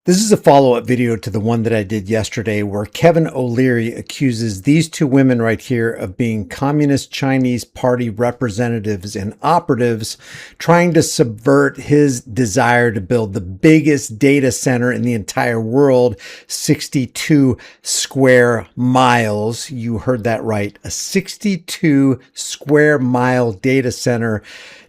This is a follow-up video to the one that I did yesterday where Kevin O'Leary accuses these two women right here of being Communist Chinese Party representatives and operatives trying to subvert his desire to build the biggest data center in the entire world, 62 square miles. You heard that right, a 62 square mile data center,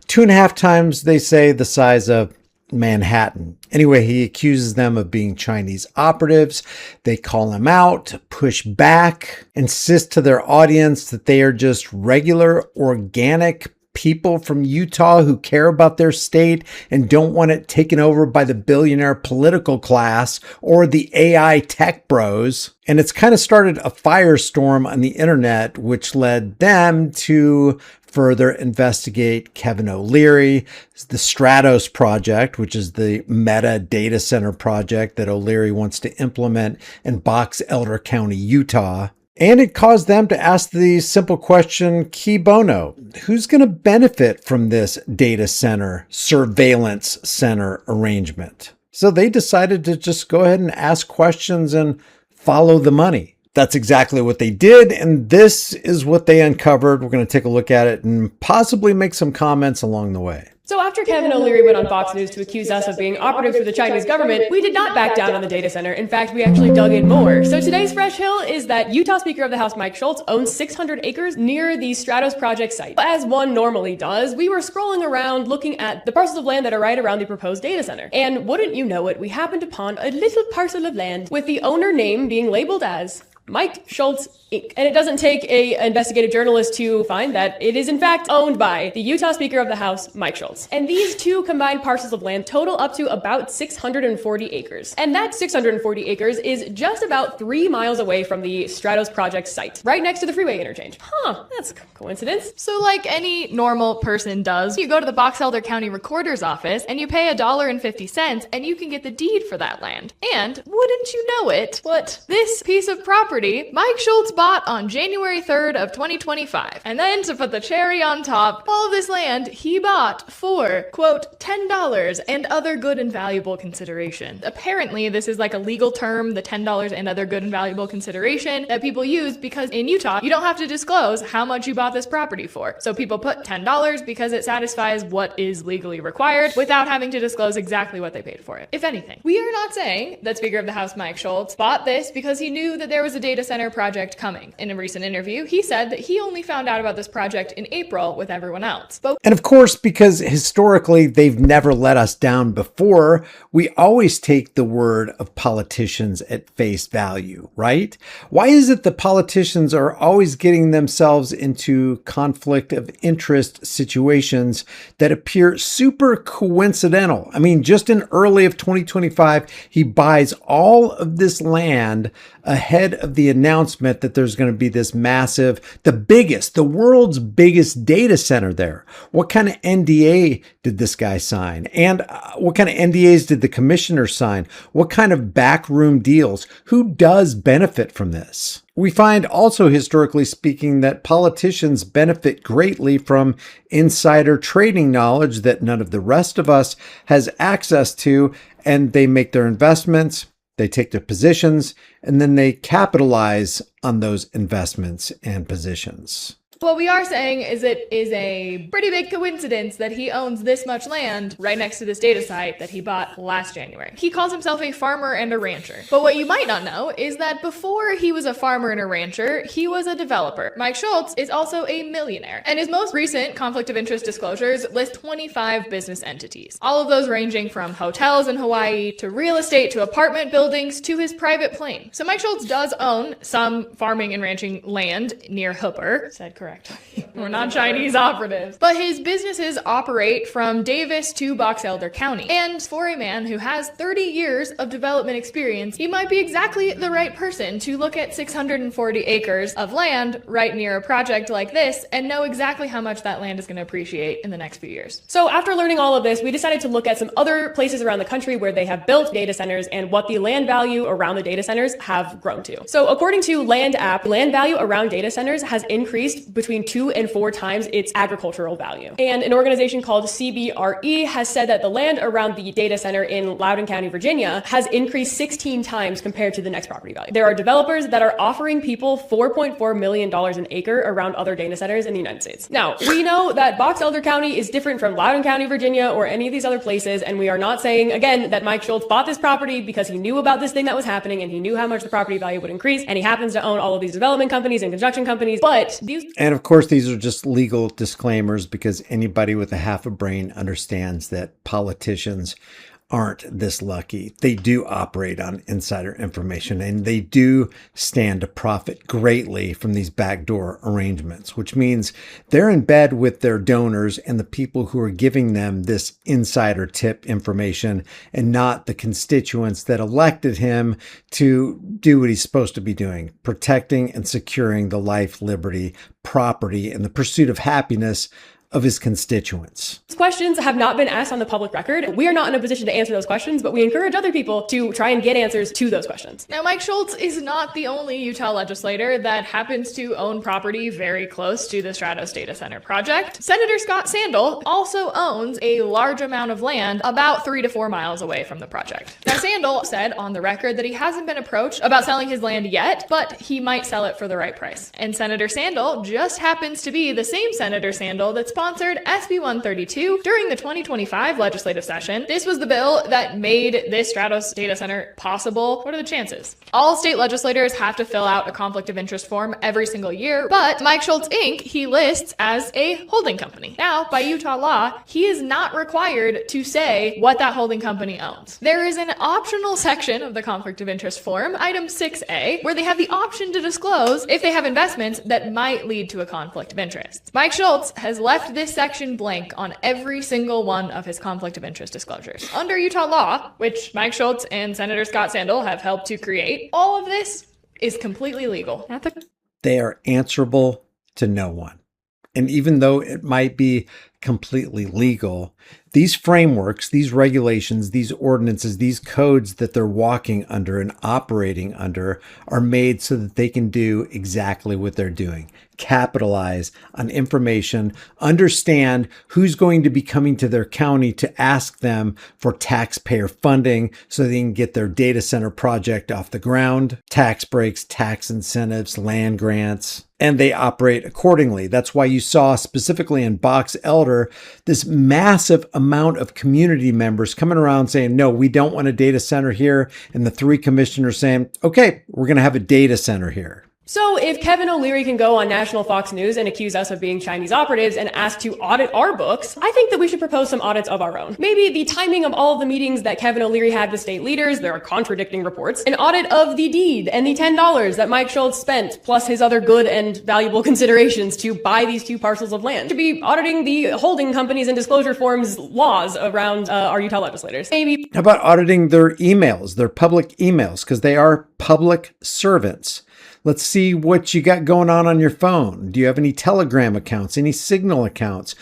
2.5 times, they say, the size of Manhattan. Anyway, he accuses them of being Chinese operatives. They call him out, push back, insist to their audience that they are just regular, organic people from Utah who care about their state and don't want it taken over by the billionaire political class or the AI tech bros. And it's kind of started a firestorm on the internet, which led them to further investigate Kevin O'Leary, the Stratos project, which is the Meta data center project that O'Leary wants to implement in Box Elder County, Utah. And it caused them to ask the simple question, cui bono? Who's going to benefit from this data center, surveillance center arrangement? So they decided to just go ahead and ask questions and follow the money. That's exactly what they did, and this is what they uncovered. We're going to take a look at it and possibly make some comments along the way. So after Kevin O'Leary went on Fox News to accuse us of being operatives for the Chinese government, we did not back down on the data center. In fact, we actually dug in more. So today's fresh hill is that Utah Speaker of the House Mike Schultz owns 600 acres near the Stratos project site. As one normally does, we were scrolling around looking at the parcels of land that are right around the proposed data center. And wouldn't you know it, we happened upon a little parcel of land with the owner name being labeled as Mike Schultz Inc. And it doesn't take an investigative journalist to find that it is in fact owned by the Utah Speaker of the House, Mike Schultz. And these two combined parcels of land total up to about 640 acres. And that 640 acres is just about 3 miles away from the Stratos project site, right next to the freeway interchange. That's a coincidence. So like any normal person does, you go to the Box Elder County Recorder's office and you pay $1.50 and you can get the deed for that land. And wouldn't you know it, What? this piece of property Mike Schultz bought on January 3rd of 2025. And then to put the cherry on top, all of this land he bought for, quote, $10 and other good and valuable consideration. Apparently, this is like a legal term, the $10 and other good and valuable consideration that people use because in Utah, you don't have to disclose how much you bought this property for. So people put $10 because it satisfies what is legally required without having to disclose exactly what they paid for it, if anything. We are not saying that Speaker of the House Mike Schultz bought this because he knew that there was a data center project coming. In a recent interview, he said that he only found out about this project in April with everyone else. And of course, because historically they've never let us down before, we always take the word of politicians at face value, right? Why is it that politicians are always getting themselves into conflict of interest situations that appear super coincidental? I mean, just in early of 2025, he buys all of this land ahead of the announcement that there's going to be this massive, the world's biggest data center there. What kind of NDA did this guy sign? And what kind of NDAs did the commissioner sign? What kind of backroom deals? Who does benefit from this? We find also, historically speaking, that politicians benefit greatly from insider trading knowledge that none of the rest of us has access to, and they make their investments, they take their positions, and then they capitalize on those investments and positions. What we are saying is it is a pretty big coincidence that he owns this much land right next to this data site that he bought last January. He calls himself a farmer and a rancher. But what you might not know is that before he was a farmer and a rancher, he was a developer. Mike Schultz is also a millionaire. And his most recent conflict of interest disclosures list 25 business entities. All of those ranging from hotels in Hawaii to real estate to apartment buildings to his private plane. So Mike Schultz does own some farming and ranching land near Hooper. Said correct. We're not Chinese operatives. But his businesses operate from Davis to Box Elder County. And for a man who has 30 years of development experience, he might be exactly the right person to look at 640 acres of land right near a project like this and know exactly how much that land is going to appreciate in the next few years. So after learning all of this, we decided to look at some other places around the country where they have built data centers and what the land value around the data centers have grown to. So according to Land App, land value around data centers has increased between 2 and 104 times its agricultural value. And an organization called CBRE has said that the land around the data center in Loudoun County, Virginia, has increased 16 times compared to the next property value. There are developers that are offering people $4.4 million an acre around other data centers in the United States. Now, we know that Box Elder County is different from Loudoun County, Virginia, or any of these other places, and we are not saying, again, that Mike Schultz bought this property because he knew about this thing that was happening and he knew how much the property value would increase, and he happens to own all of these development companies and construction companies, but these... And of course, these are just legal disclaimers because anybody with a half a brain understands that politicians aren't this lucky. They do operate on insider information and they do stand to profit greatly from these backdoor arrangements, which means they're in bed with their donors and the people who are giving them this insider tip information and not the constituents that elected him to do what he's supposed to be doing, protecting and securing the life, liberty, property, and the pursuit of happiness of his constituents. Questions have not been asked on the public record. We are not in a position to answer those questions, but we encourage other people to try and get answers to those questions. Now, Mike Schultz is not the only Utah legislator that happens to own property very close to the Stratos Data Center project. Senator Scott Sandel also owns a large amount of land about 3 to 4 miles away from the project. Now, Sandel said on the record that he hasn't been approached about selling his land yet, but he might sell it for the right price. And Senator Sandel just happens to be the same Senator Sandel that sponsored SB 132 during the 2025 legislative session. This was the bill that made this Stratos data center possible. What are the chances? All state legislators have to fill out a conflict of interest form every single year, but Mike Schultz Inc. he lists as a holding company. Now, by Utah law, he is not required to say what that holding company owns. There is an optional section of the conflict of interest form, item 6A, where they have the option to disclose if they have investments that might lead to a conflict of interest. Mike Schultz has left this section blank on every single one of his conflict of interest disclosures. Under Utah law, which Mike Schultz and Senator Scott Sandel have helped to create, all of this is completely legal. They are answerable to no one. And even though it might be completely legal, these frameworks, these regulations, these ordinances, these codes that they're walking under and operating under are made so that they can do exactly what they're doing. Capitalize on information, understand who's going to be coming to their county to ask them for taxpayer funding so they can get their data center project off the ground, tax breaks, tax incentives, land grants, and they operate accordingly. That's why you saw specifically in Box Elder this massive amount of community members coming around saying, no, we don't want a data center here. And the 3 commissioners saying, okay, we're going to have a data center here. So if Kevin O'Leary can go on national Fox News and accuse us of being Chinese operatives and ask to audit our books, I think that we should propose some audits of our own. Maybe the timing of all of the meetings that Kevin O'Leary had with state leaders, there are contradicting reports, an audit of the deed and the $10 that Mike Schultz spent, plus his other good and valuable considerations to buy these 2 parcels of land. To be auditing the holding companies and disclosure forms laws around our Utah legislators. Maybe. How about auditing their emails, their public emails, because they are public servants. Let's see what you got going on your phone. Do you have any Telegram accounts, any Signal accounts?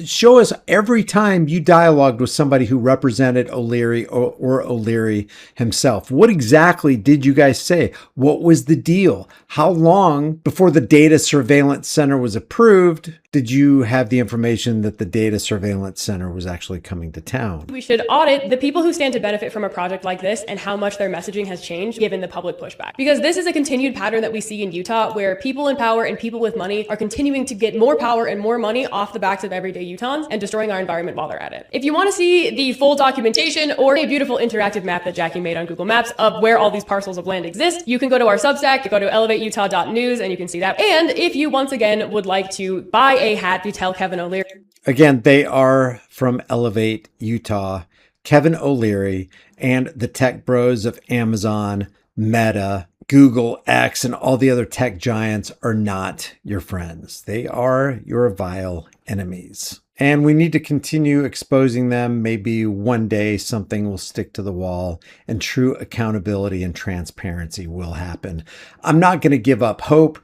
Show us every time you dialogued with somebody who represented O'Leary or O'Leary himself. What exactly did you guys say? What was the deal? How long before the Data Surveillance Center was approved did you have the information that the Data Surveillance Center was actually coming to town? We should audit the people who stand to benefit from a project like this and how much their messaging has changed given the public pushback. Because this is a continued pattern that we see in Utah where people in power and people with money are continuing to get more power and more money off the backs of everyday Utahns and destroying our environment while they're at it. If you want to see the full documentation or a beautiful interactive map that Jackie made on Google Maps of where all these parcels of land exist, you can go to our Substack, go to elevateutah.news, and you can see that. And if you once again would like to buy a hat to tell Kevin O'Leary. Again, they are from Elevate Utah, Kevin O'Leary, and the tech bros of Amazon, Meta, Google, X, and all the other tech giants are not your friends. They are your vile enemies. And we need to continue exposing them. Maybe one day something will stick to the wall and true accountability and transparency will happen. I'm not going to give up hope.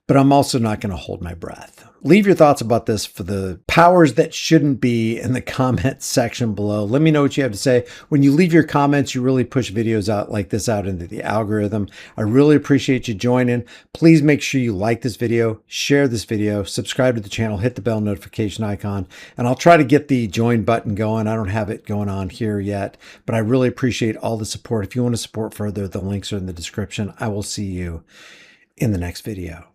but I'm also not going to hold my breath. Leave your thoughts about this for the powers that shouldn't be in the comment section below. Let me know what you have to say. When you leave your comments, you really push videos out like this out into the algorithm. I really appreciate you joining. Please make sure you like this video, share this video, subscribe to the channel, hit the bell notification icon, and I'll try to get the join button going. I don't have it going on here yet, but I really appreciate all the support. If you want to support further, the links are in the description. I will see you in the next video.